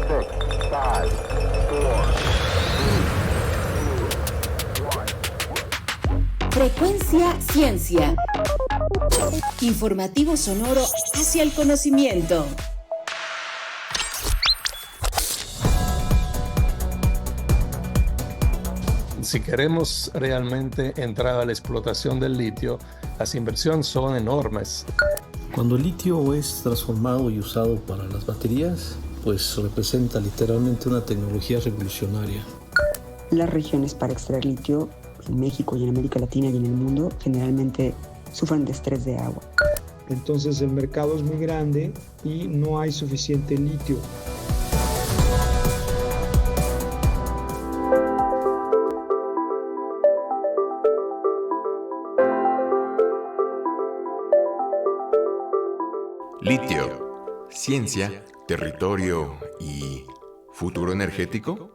5, 4. Frecuencia Ciencia. Informativo sonoro hacia el conocimiento. Si queremos realmente entrar a la explotación del litio, las inversiones son enormes. Cuando el litio es transformado y usado para las baterías, pues representa literalmente una tecnología revolucionaria. Las regiones para extraer litio en México y en América Latina y en el mundo generalmente sufren de estrés de agua. Entonces el mercado es muy grande y no hay suficiente litio. Litio, ciencia, territorio y futuro energético.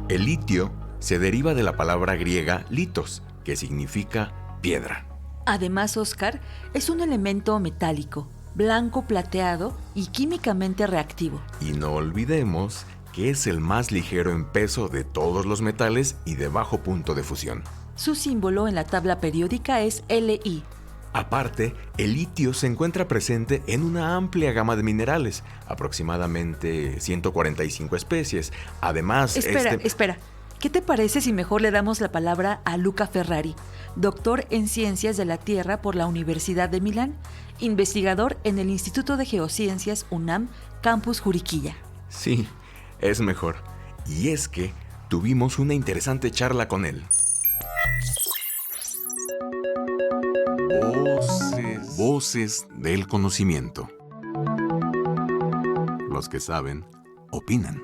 El litio se deriva de la palabra griega litos, que significa piedra. Además, Oscar, es un elemento metálico, blanco plateado y químicamente reactivo. Y no olvidemos que es el más ligero en peso de todos los metales y de bajo punto de fusión. Su símbolo en la tabla periódica es Li. Aparte, el litio se encuentra presente en una amplia gama de minerales, aproximadamente 145 especies. Además, Espera. ¿Qué te parece si mejor le damos la palabra a Luca Ferrari, doctor en Ciencias de la Tierra por la Universidad de Milán, investigador en el Instituto de Geociencias UNAM, Campus Juriquilla? Sí, es mejor. Y es que tuvimos una interesante charla con él. Voces del conocimiento. Los que saben, opinan.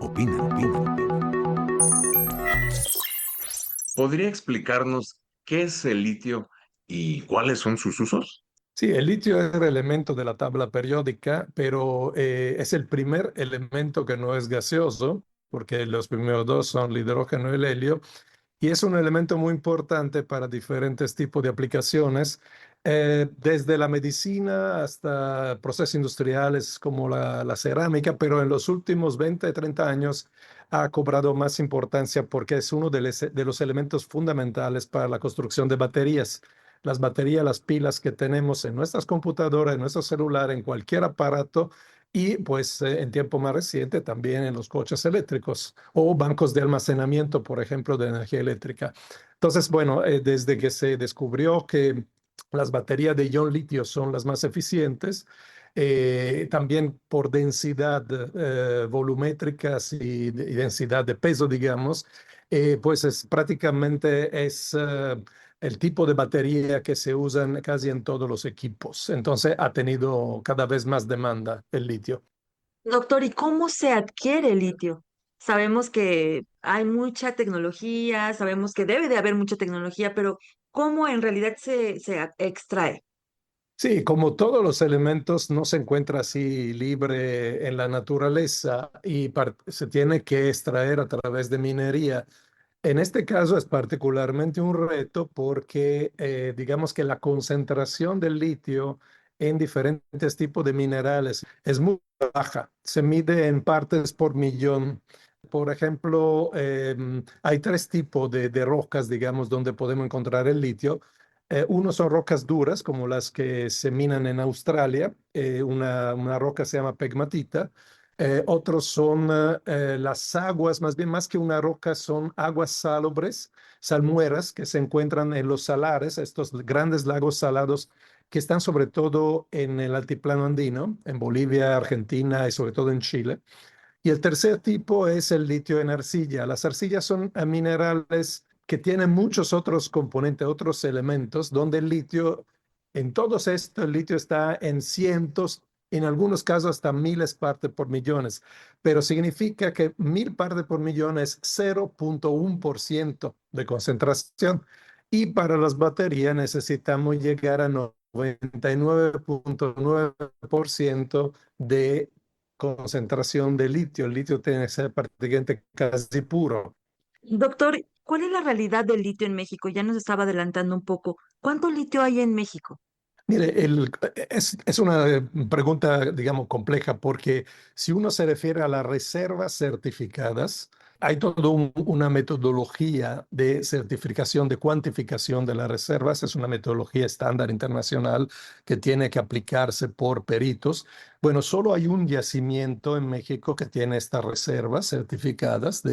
¿Podría explicarnos qué es el litio y cuáles son sus usos? Sí, el litio es el elemento de la tabla periódica, pero es el primer elemento que no es gaseoso, porque los primeros dos son el hidrógeno y el helio, y es un elemento muy importante para diferentes tipos de aplicaciones, desde la medicina hasta procesos industriales como la cerámica, pero en los últimos 20, 30 años ha cobrado más importancia porque es uno de los elementos fundamentales para la construcción de baterías. Las baterías, las pilas que tenemos en nuestras computadoras, en nuestro celular, en cualquier aparato, y pues en tiempo más reciente también en los coches eléctricos o bancos de almacenamiento, por ejemplo, de energía eléctrica. Entonces, bueno, desde que se descubrió que las baterías de ion litio son las más eficientes, también por densidad volumétricas y densidad de peso, digamos, pues prácticamente es el tipo de batería que se usan casi en todos los equipos. Entonces ha tenido cada vez más demanda el litio. Doctor, ¿y cómo se adquiere el litio? Sabemos que hay mucha tecnología, sabemos que debe de haber mucha tecnología, pero ¿cómo en realidad se extrae? Sí, como todos los elementos, no se encuentra así libre en la naturaleza y se tiene que extraer a través de minería. En este caso es particularmente un reto porque digamos que la concentración del litio en diferentes tipos de minerales es muy baja. Se mide en partes por millón. Por ejemplo, hay tres tipos de rocas, digamos, donde podemos encontrar el litio. Uno son rocas duras, como las que se minan en Australia. Una roca se llama pegmatita. Otros son las aguas, más bien más que una roca, son aguas salobres, salmueras, que se encuentran en los salares, estos grandes lagos salados que están sobre todo en el altiplano andino, en Bolivia, Argentina y sobre todo en Chile. Y el tercer tipo es el litio en arcilla. Las arcillas son minerales que tienen muchos otros componentes, otros elementos, donde el litio, en todos estos, el litio está en cientos, en algunos casos hasta miles partes por millones, pero significa que 1000 partes por millón es 0,1% de concentración. Y para las baterías necesitamos llegar a 99,9% de concentración de litio. El litio tiene que ser prácticamente casi puro. Doctor, ¿Cuál es la realidad del litio en México? Ya nos estaba adelantando un poco. ¿Cuánto litio hay en México? Mire, es una pregunta, digamos, compleja porque si uno se refiere a las reservas certificadas, hay toda una metodología de certificación, de cuantificación de las reservas. Es una metodología estándar internacional que tiene que aplicarse por peritos. Bueno, solo hay un yacimiento en México que tiene estas reservas certificadas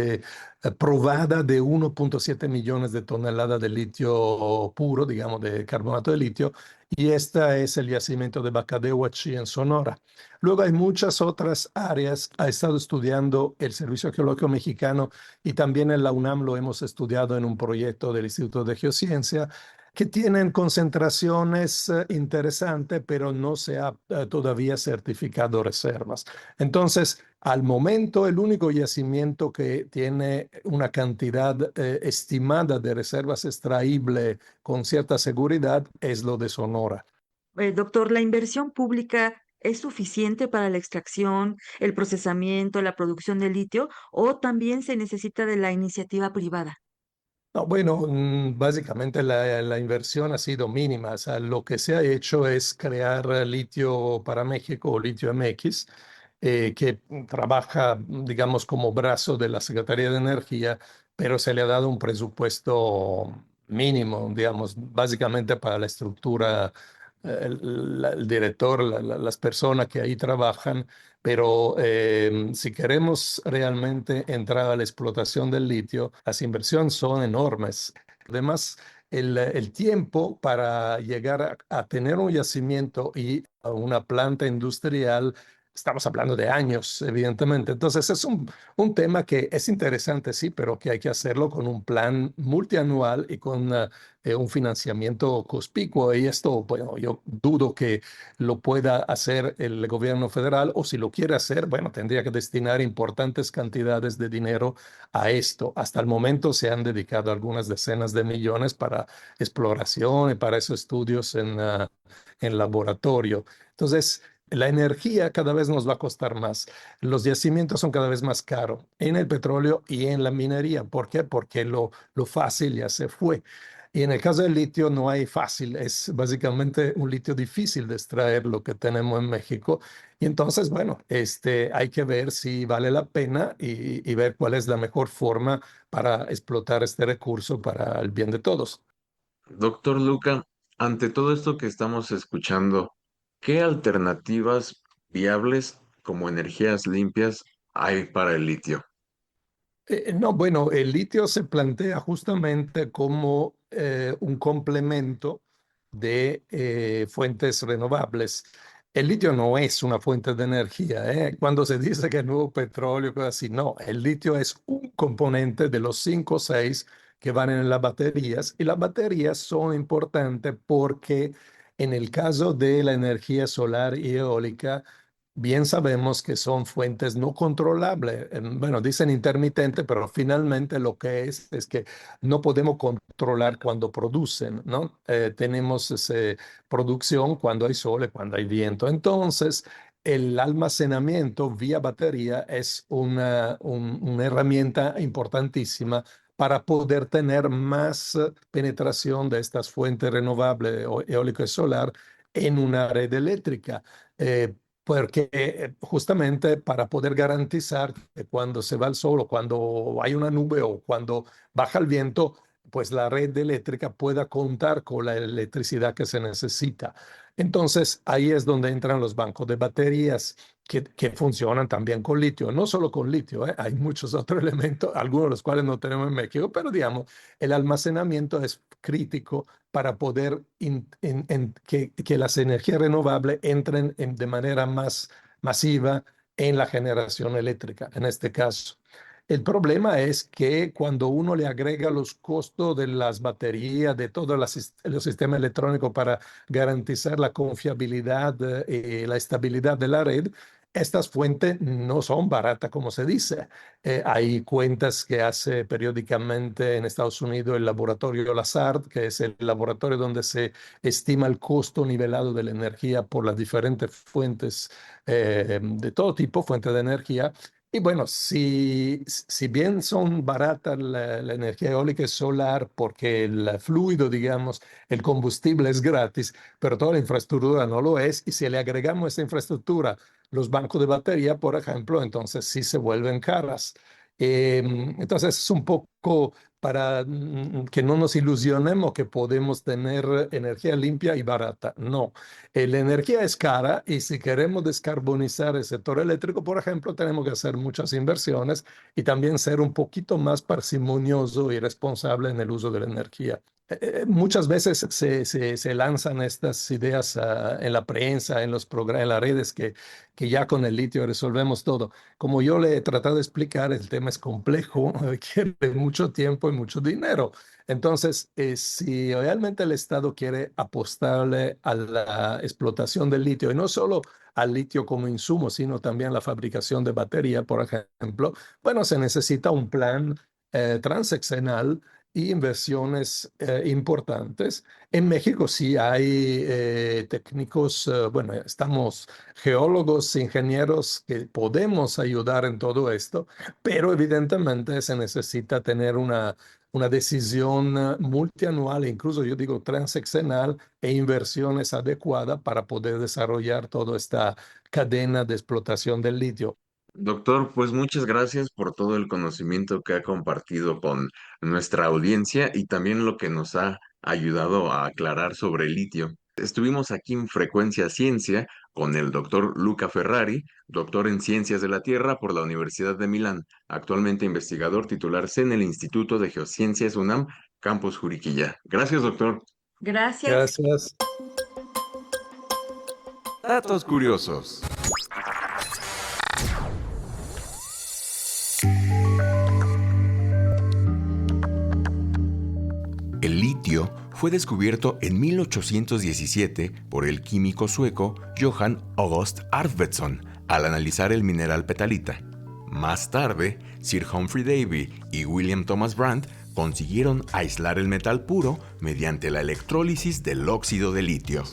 probada de 1,7 millones de toneladas de litio puro, digamos, de carbonato de litio, y esta es el yacimiento de Bacadehuachi en Sonora. Luego hay muchas otras áreas. Ha estado estudiando el Servicio Geológico Mexicano y también en la UNAM lo hemos estudiado en un proyecto del Instituto de Geociencia que tienen concentraciones interesantes, pero no se ha todavía certificado reservas. Entonces, al momento, el único yacimiento que tiene una cantidad estimada de reservas extraíble con cierta seguridad es lo de Sonora. Doctor, ¿la inversión pública es suficiente para la extracción, el procesamiento, la producción de litio o también se necesita de la iniciativa privada? No, bueno, básicamente la inversión ha sido mínima. O sea, lo que se ha hecho es crear litio para México o litio MX, que trabaja, digamos, como brazo de la Secretaría de Energía, pero se le ha dado un presupuesto mínimo, digamos, básicamente para la estructura, el director, las personas que ahí trabajan. Pero si queremos realmente entrar a la explotación del litio, las inversiones son enormes. Además, el tiempo para llegar a tener un yacimiento y a una planta industrial, estamos hablando de años, evidentemente. Entonces, es un tema que es interesante, sí, pero que hay que hacerlo con un plan multianual y con un financiamiento conspicuo. Y esto, bueno, yo dudo que lo pueda hacer el gobierno federal, o si lo quiere hacer, bueno, tendría que destinar importantes cantidades de dinero a esto. Hasta el momento se han dedicado algunas decenas de millones para exploración y para esos estudios en laboratorio. Entonces, la energía cada vez nos va a costar más. Los yacimientos son cada vez más caros en el petróleo y en la minería. ¿Por qué? Porque lo fácil ya se fue. Y en el caso del litio no hay fácil, es básicamente un litio difícil de extraer lo que tenemos en México. Y entonces, bueno, hay que ver si vale la pena y ver cuál es la mejor forma para explotar este recurso para el bien de todos. Doctor Luca, ante todo esto que estamos escuchando, ¿qué alternativas viables como energías limpias hay para el litio? No, bueno, el litio se plantea justamente como un complemento de fuentes renovables. El litio no es una fuente de energía, ¿eh? Cuando se dice que es nuevo petróleo, cosas así, no, el litio es un componente de los 5 o 6 que van en las baterías, y las baterías son importantes porque en el caso de la energía solar y eólica, bien sabemos que son fuentes no controlables. Bueno, dicen intermitente, pero finalmente lo que es que no podemos controlar cuando producen, ¿no? Tenemos producción cuando hay sol y cuando hay viento. Entonces, el almacenamiento vía batería es una herramienta importantísima para poder tener más penetración de estas fuentes renovables, eólico y solar, en una red eléctrica. Porque justamente para poder garantizar que cuando se va el sol o cuando hay una nube o cuando baja el viento, pues la red eléctrica pueda contar con la electricidad que se necesita. Entonces ahí es donde entran los bancos de baterías que funcionan también con litio, no solo con litio, ¿eh? Hay muchos otros elementos, algunos de los cuales no tenemos en México, pero digamos, el almacenamiento es crítico para poder que las energías renovables entren de manera más masiva en la generación eléctrica, en este caso. El problema es que cuando uno le agrega los costos de las baterías, de todos los sistemas electrónicos para garantizar la confiabilidad y la estabilidad de la red, estas fuentes no son baratas, como se dice. Hay cuentas que hace periódicamente en Estados Unidos el laboratorio Lazard, que es el laboratorio donde se estima el costo nivelado de la energía por las diferentes fuentes de todo tipo, fuentes de energía, Y bueno, si bien son baratas la energía eólica y solar, porque el fluido, digamos, el combustible es gratis, pero toda la infraestructura no lo es, y si le agregamos esta infraestructura, los bancos de batería, por ejemplo, entonces sí se vuelven caras. Entonces es un poco para que no nos ilusionemos que podemos tener energía limpia y barata. No, la energía es cara y si queremos descarbonizar el sector eléctrico, por ejemplo, tenemos que hacer muchas inversiones y también ser un poquito más parsimonioso y responsable en el uso de la energía. Muchas veces se lanzan estas ideas en la prensa, en las redes, que ya con el litio resolvemos todo. Como yo le he tratado de explicar, el tema es complejo, requiere mucho tiempo y mucho dinero. Entonces, si realmente el Estado quiere apostarle a la explotación del litio, y no solo al litio como insumo, sino también a la fabricación de batería, por ejemplo, bueno, se necesita un plan transeccional y inversiones importantes. En México sí hay técnicos, bueno, estamos geólogos, ingenieros que podemos ayudar en todo esto, pero evidentemente se necesita tener una decisión multianual, incluso yo digo transeccional, e inversiones adecuadas para poder desarrollar toda esta cadena de explotación del litio. Doctor, pues muchas gracias por todo el conocimiento que ha compartido con nuestra audiencia y también lo que nos ha ayudado a aclarar sobre el litio. Estuvimos aquí en Frecuencia Ciencia con el doctor Luca Ferrari, doctor en Ciencias de la Tierra por la Universidad de Milán, actualmente investigador titularse en el Instituto de Geociencias UNAM, Campus Juriquilla. Gracias, doctor. Gracias. Gracias. Datos curiosos. El litio fue descubierto en 1817 por el químico sueco Johan August Arfvedson al analizar el mineral petalita. Más tarde, Sir Humphrey Davy y William Thomas Brandt consiguieron aislar el metal puro mediante la electrólisis del óxido de litio.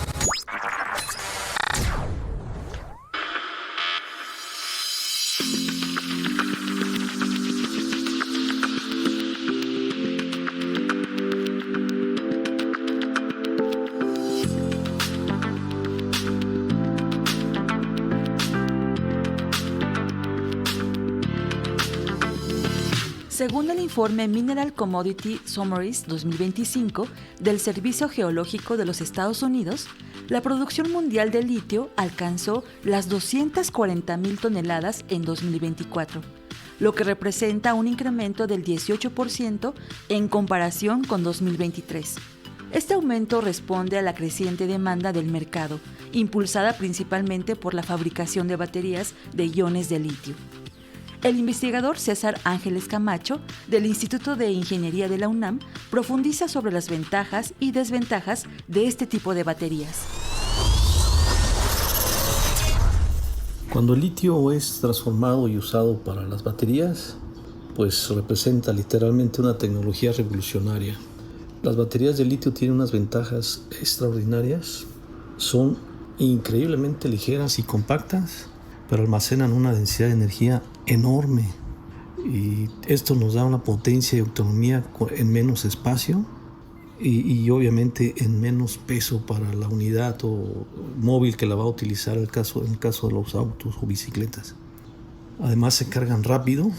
Según el informe Mineral Commodity Summaries 2025 del Servicio Geológico de los Estados Unidos, la producción mundial de litio alcanzó las 240,000 toneladas en 2024, lo que representa un incremento del 18% en comparación con 2023. Este aumento responde a la creciente demanda del mercado, impulsada principalmente por la fabricación de baterías de iones de litio. El investigador César Ángeles Camacho, del Instituto de Ingeniería de la UNAM, profundiza sobre las ventajas y desventajas de este tipo de baterías. Cuando el litio es transformado y usado para las baterías, pues representa literalmente una tecnología revolucionaria. Las baterías de litio tienen unas ventajas extraordinarias. Son increíblemente ligeras y compactas, pero almacenan una densidad de energía enorme. Y esto nos da una potencia y autonomía en menos espacio y obviamente en menos peso para la unidad o móvil que la va a utilizar en el caso de los autos o bicicletas. Además se cargan rápido,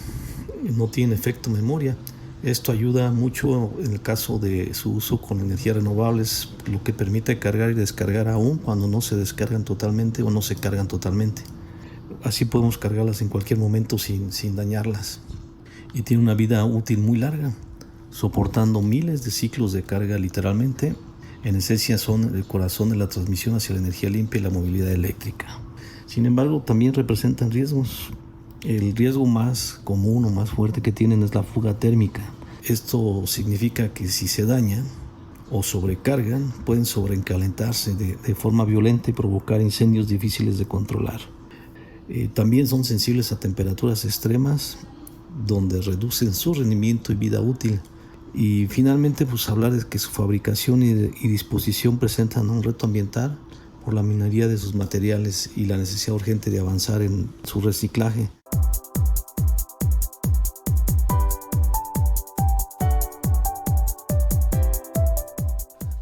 no tienen efecto memoria. Esto ayuda mucho en el caso de su uso con energías renovables, lo que permite cargar y descargar aún cuando no se descargan totalmente o no se cargan totalmente. Así podemos cargarlas en cualquier momento sin dañarlas. Y tiene una vida útil muy larga, soportando miles de ciclos de carga literalmente. En esencia son el corazón de la transmisión hacia la energía limpia y la movilidad eléctrica. Sin embargo, también representan riesgos. El riesgo más común o más fuerte que tienen es la fuga térmica. Esto significa que si se dañan o sobrecargan, pueden sobrecalentarse de forma violenta y provocar incendios difíciles de controlar. También son sensibles a temperaturas extremas, donde reducen su rendimiento y vida útil. Y finalmente, pues hablar de que su fabricación y disposición presentan un reto ambiental por la minería de sus materiales y la necesidad urgente de avanzar en su reciclaje.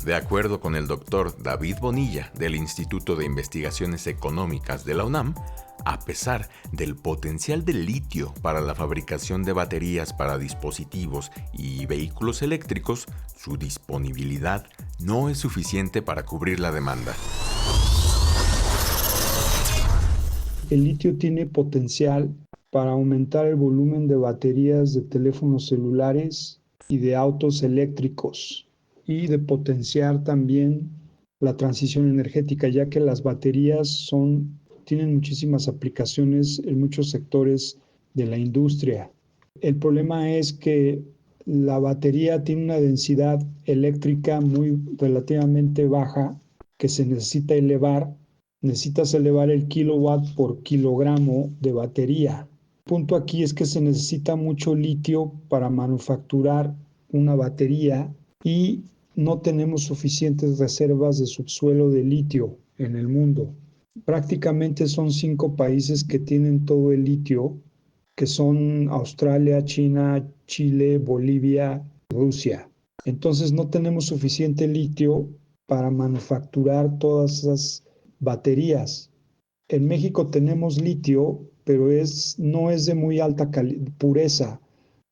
De acuerdo con el doctor David Bonilla del Instituto de Investigaciones Económicas de la UNAM, a pesar del potencial del litio para la fabricación de baterías para dispositivos y vehículos eléctricos, su disponibilidad no es suficiente para cubrir la demanda. El litio tiene potencial para aumentar el volumen de baterías de teléfonos celulares y de autos eléctricos y de potenciar también la transición energética, ya que las baterías tienen muchísimas aplicaciones en muchos sectores de la industria. El problema es que la batería tiene una densidad eléctrica muy relativamente baja que se necesita elevar. Necesitas elevar el kilowatt por kilogramo de batería. El punto aquí es que se necesita mucho litio para manufacturar una batería y no tenemos suficientes reservas de subsuelo de litio en el mundo. Prácticamente son 5 países que tienen todo el litio, que son Australia, China, Chile, Bolivia, Rusia. Entonces no tenemos suficiente litio para manufacturar todas esas baterías. En México tenemos litio, pero no es de muy alta pureza,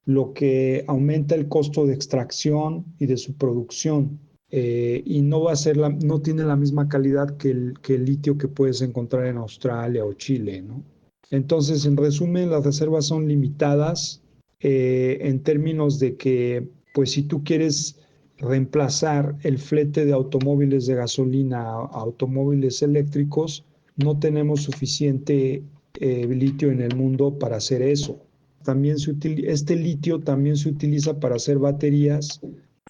lo que aumenta el costo de extracción y de su producción. Y no tiene la misma calidad que el litio que puedes encontrar en Australia o Chile, ¿no? Entonces, en resumen, las reservas son limitadas en términos de que, pues si tú quieres reemplazar el flete de automóviles de gasolina a automóviles eléctricos, no tenemos suficiente litio en el mundo para hacer eso. Este litio también se utiliza para hacer baterías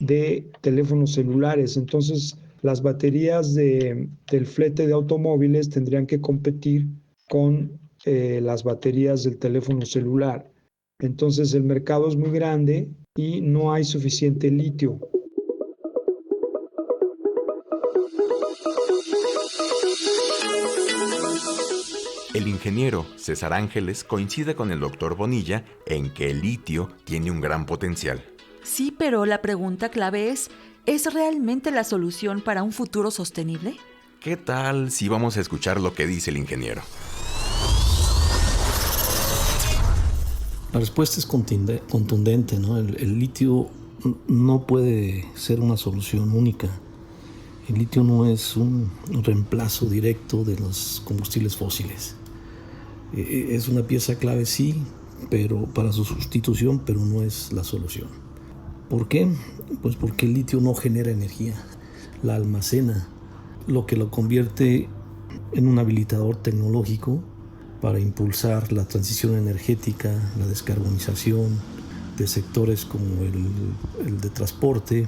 de teléfonos celulares. Entonces, las baterías del flete de automóviles tendrían que competir con las baterías del teléfono celular. Entonces, el mercado es muy grande y no hay suficiente litio. El ingeniero César Ángeles coincide con el doctor Bonilla en que el litio tiene un gran potencial. Sí, pero la pregunta clave ¿es realmente la solución para un futuro sostenible? ¿Qué tal si vamos a escuchar lo que dice el ingeniero? La respuesta es contundente, ¿no? El litio no puede ser una solución única. El litio no es un reemplazo directo de los combustibles fósiles. Es una pieza clave, sí, pero para su sustitución, pero no es la solución. ¿Por qué? Pues porque el litio no genera energía, la almacena, lo que lo convierte en un habilitador tecnológico para impulsar la transición energética, la descarbonización de sectores como el de transporte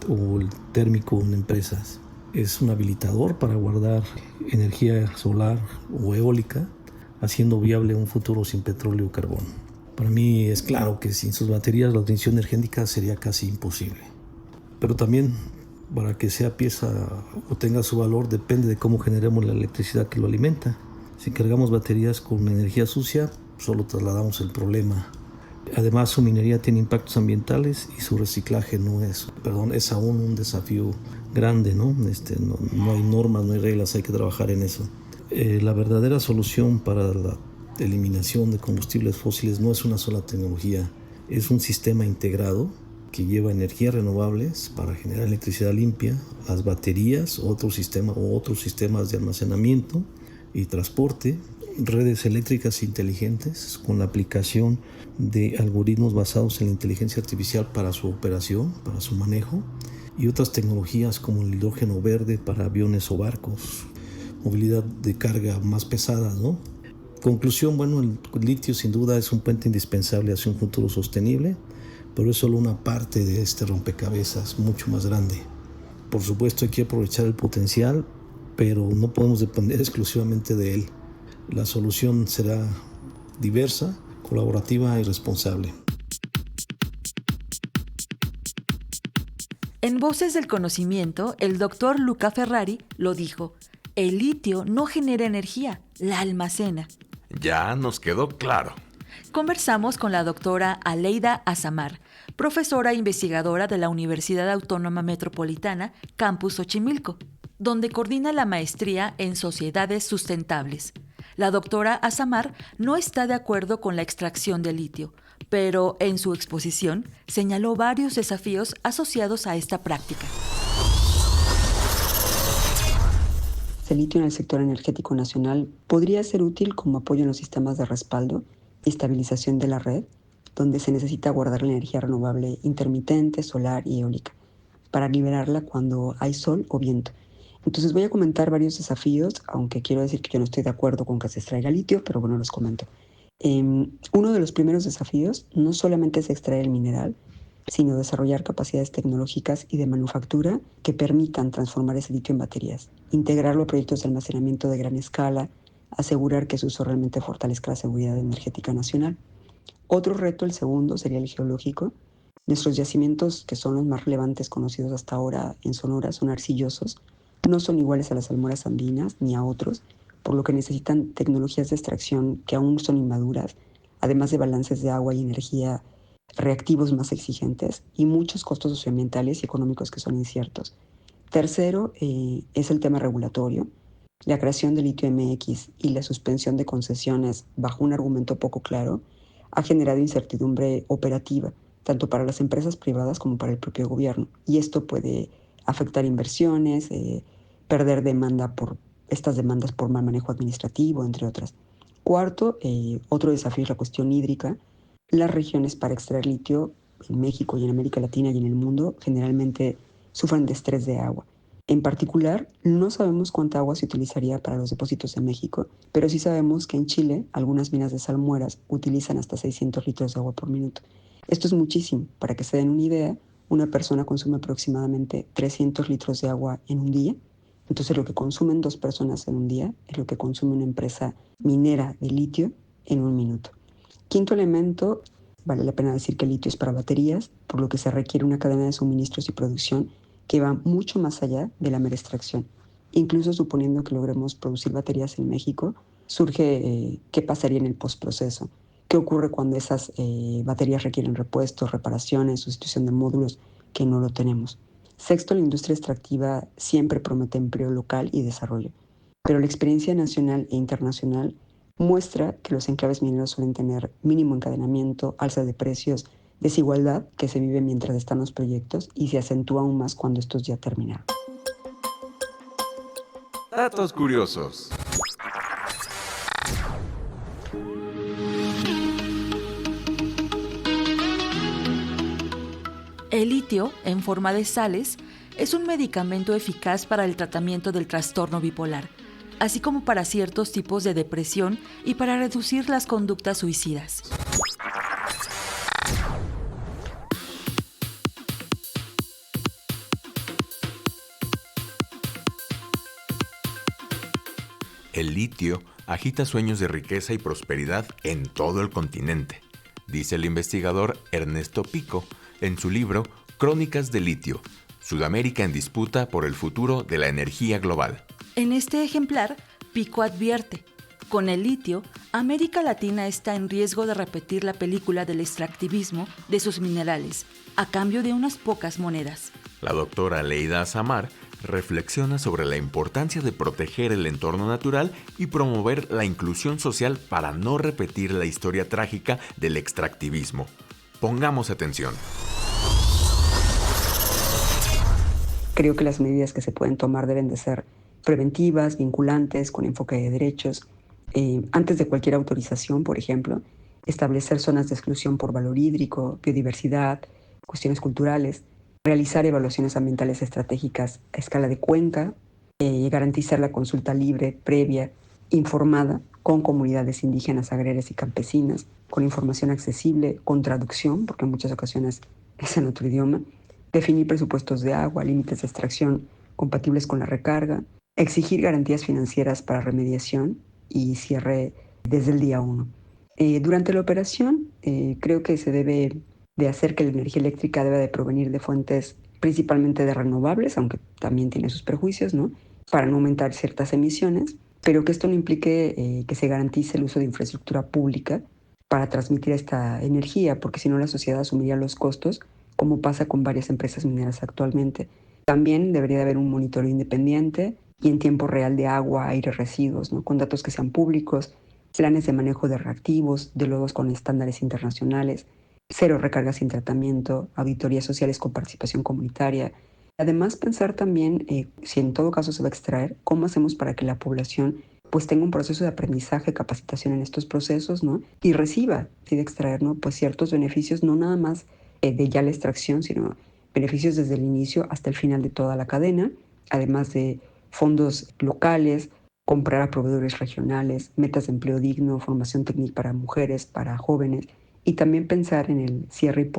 o el térmico en empresas. Es un habilitador para guardar energía solar o eólica, haciendo viable un futuro sin petróleo o carbón. Para mí es claro que sin sus baterías la transición energética sería casi imposible. Pero también para que sea pieza o tenga su valor depende de cómo generemos la electricidad que lo alimenta. Si cargamos baterías con energía sucia, solo trasladamos el problema. Además, su minería tiene impactos ambientales y su reciclaje es aún un desafío grande, ¿no? No hay normas, no hay reglas, hay que trabajar en eso. La verdadera solución para la eliminación de combustibles fósiles no es una sola tecnología, es un sistema integrado que lleva energías renovables para generar electricidad limpia, las baterías, otros sistemas de almacenamiento y transporte, redes eléctricas inteligentes con la aplicación de algoritmos basados en la inteligencia artificial para su operación, para su manejo, y otras tecnologías como el hidrógeno verde para aviones o barcos, movilidad de carga más pesada, ¿no? Conclusión, el litio sin duda es un puente indispensable hacia un futuro sostenible, pero es solo una parte de este rompecabezas mucho más grande. Por supuesto hay que aprovechar el potencial, pero no podemos depender exclusivamente de él. La solución será diversa, colaborativa y responsable. En Voces del Conocimiento, el doctor Luca Ferrari lo dijo: el litio no genera energía, la almacena. Ya nos quedó claro. Conversamos con la doctora Aleida Azamar, profesora e investigadora de la Universidad Autónoma Metropolitana, Campus Xochimilco, donde coordina la maestría en Sociedades Sustentables. La doctora Azamar no está de acuerdo con la extracción de litio, pero en su exposición señaló varios desafíos asociados a esta práctica. El litio en el sector energético nacional podría ser útil como apoyo en los sistemas de respaldo y estabilización de la red, donde se necesita guardar la energía renovable intermitente, solar y eólica, para liberarla cuando hay sol o viento. Entonces voy a comentar varios desafíos, aunque quiero decir que yo no estoy de acuerdo con que se extraiga litio, pero bueno, los comento. Uno de los primeros desafíos no solamente es extraer el mineral, sino desarrollar capacidades tecnológicas y de manufactura que permitan transformar ese litio en baterías, integrarlo a proyectos de almacenamiento de gran escala, asegurar que su uso realmente fortalezca la seguridad energética nacional. Otro reto, el segundo, sería el geológico. Nuestros yacimientos, que son los más relevantes conocidos hasta ahora en Sonora, son arcillosos, no son iguales a las salmueras andinas ni a otros, por lo que necesitan tecnologías de extracción que aún son inmaduras, además de balances de agua y energía reactivos más exigentes y muchos costos socioambientales y económicos que son inciertos. Tercero, es el tema regulatorio. La creación de Litio MX y la suspensión de concesiones bajo un argumento poco claro ha generado incertidumbre operativa, tanto para las empresas privadas como para el propio gobierno. Y esto puede afectar inversiones, perder estas demandas por mal manejo administrativo, entre otras. Cuarto, otro desafío es la cuestión hídrica. Las regiones para extraer litio en México y en América Latina y en el mundo generalmente sufren de estrés de agua. En particular, no sabemos cuánta agua se utilizaría para los depósitos en México, pero sí sabemos que en Chile algunas minas de salmueras utilizan hasta 600 litros de agua por minuto. Esto es muchísimo. Para que se den una idea, una persona consume aproximadamente 300 litros de agua en un día. Entonces, lo que consumen 2 personas en un día es lo que consume una empresa minera de litio en un minuto. Quinto elemento, vale la pena decir que el litio es para baterías, por lo que se requiere una cadena de suministros y producción que va mucho más allá de la mera extracción. Incluso suponiendo que logremos producir baterías en México, surge qué pasaría en el postproceso. ¿Qué ocurre cuando esas baterías requieren repuestos, reparaciones, sustitución de módulos que no lo tenemos? Sexto, la industria extractiva siempre promete empleo local y desarrollo, pero la experiencia nacional e internacional muestra que los enclaves mineros suelen tener mínimo encadenamiento, alza de precios, desigualdad que se vive mientras están los proyectos y se acentúa aún más cuando estos ya terminaron. Datos curiosos. El litio, en forma de sales, es un medicamento eficaz para el tratamiento del trastorno bipolar, así como para ciertos tipos de depresión y para reducir las conductas suicidas. El litio agita sueños de riqueza y prosperidad en todo el continente, dice el investigador Ernesto Pico en su libro Crónicas de litio, Sudamérica en disputa por el futuro de la energía global. En este ejemplar, Pico advierte, con el litio, América Latina está en riesgo de repetir la película del extractivismo de sus minerales, a cambio de unas pocas monedas. La doctora Aleida Azamar reflexiona sobre la importancia de proteger el entorno natural y promover la inclusión social para no repetir la historia trágica del extractivismo. Pongamos atención. Creo que las medidas que se pueden tomar deben de ser preventivas, vinculantes, con enfoque de derechos. Antes de cualquier autorización, por ejemplo, establecer zonas de exclusión por valor hídrico, biodiversidad, cuestiones culturales, realizar evaluaciones ambientales estratégicas a escala de cuenca, garantizar la consulta libre, previa, informada, con comunidades indígenas, agrarias y campesinas, con información accesible, con traducción, porque en muchas ocasiones es en otro idioma, definir presupuestos de agua, límites de extracción compatibles con la recarga, exigir garantías financieras para remediación y cierre desde el día 1. Durante la operación, creo que se debe de hacer que la energía eléctrica debe de provenir de fuentes principalmente de renovables, aunque también tiene sus prejuicios, ¿no? Para no aumentar ciertas emisiones, pero que esto no implique que se garantice el uso de infraestructura pública para transmitir esta energía, porque si no la sociedad asumiría los costos, como pasa con varias empresas mineras actualmente. También debería de haber un monitoreo independiente y en tiempo real de agua, aire, residuos, ¿no? Con datos que sean públicos, planes de manejo de reactivos, de lodos con estándares internacionales, cero recargas sin tratamiento, auditorías sociales con participación comunitaria. Además, pensar también, si en todo caso se va a extraer, cómo hacemos para que la población pues tenga un proceso de aprendizaje, capacitación en estos procesos, ¿no? Y reciba, si de extraer, ¿no? Pues ciertos beneficios, no nada más de ya la extracción, sino beneficios desde el inicio hasta el final de toda la cadena, además de fondos locales, comprar a proveedores regionales, metas de empleo digno, formación técnica para mujeres, para jóvenes, y también pensar en el cierre y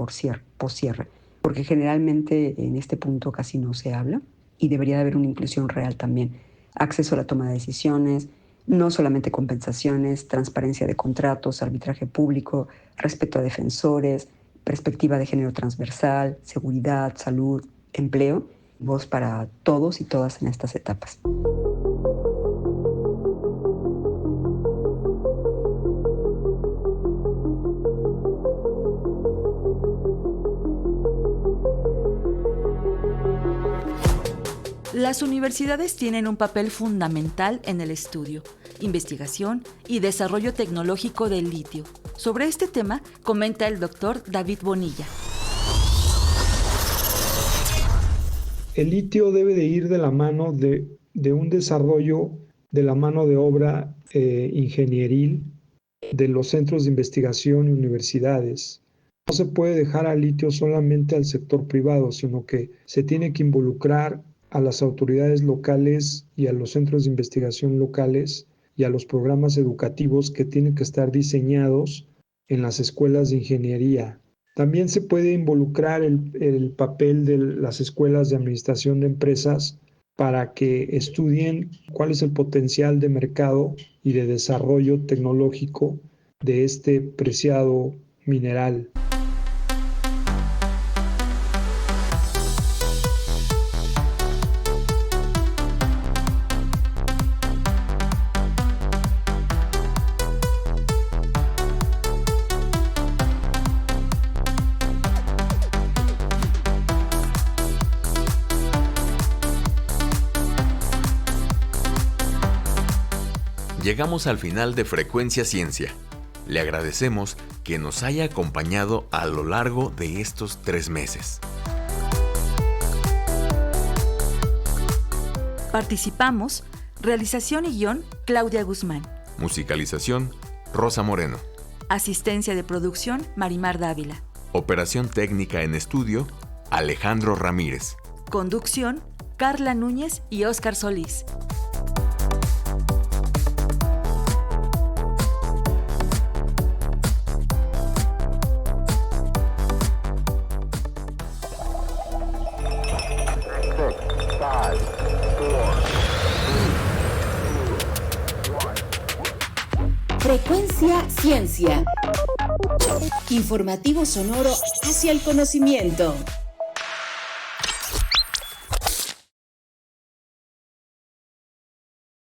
poscierre, porque generalmente en este punto casi no se habla y debería de haber una inclusión real también. Acceso a la toma de decisiones, no solamente compensaciones, transparencia de contratos, arbitraje público, respeto a defensores, perspectiva de género transversal, seguridad, salud, empleo, voz para todos y todas en estas etapas. Las universidades tienen un papel fundamental en el estudio, investigación y desarrollo tecnológico del litio. Sobre este tema comenta el doctor David Bonilla. El litio debe de ir de la mano de un desarrollo de la mano de obra ingenieril de los centros de investigación y universidades. No se puede dejar al litio solamente al sector privado, sino que se tiene que involucrar a las autoridades locales y a los centros de investigación locales y a los programas educativos que tienen que estar diseñados en las escuelas de ingeniería. También se puede involucrar el papel de las escuelas de administración de empresas para que estudien cuál es el potencial de mercado y de desarrollo tecnológico de este preciado mineral. Llegamos al final de Frecuencia Ciencia. Le agradecemos que nos haya acompañado a lo largo de estos 3 meses. Participamos, realización y guión, Claudia Guzmán. Musicalización, Rosa Moreno. Asistencia de producción, Marimar Dávila. Operación técnica en estudio, Alejandro Ramírez. Conducción, Carla Núñez y Óscar Solís. Frecuencia Ciencia. Informativo sonoro hacia el conocimiento.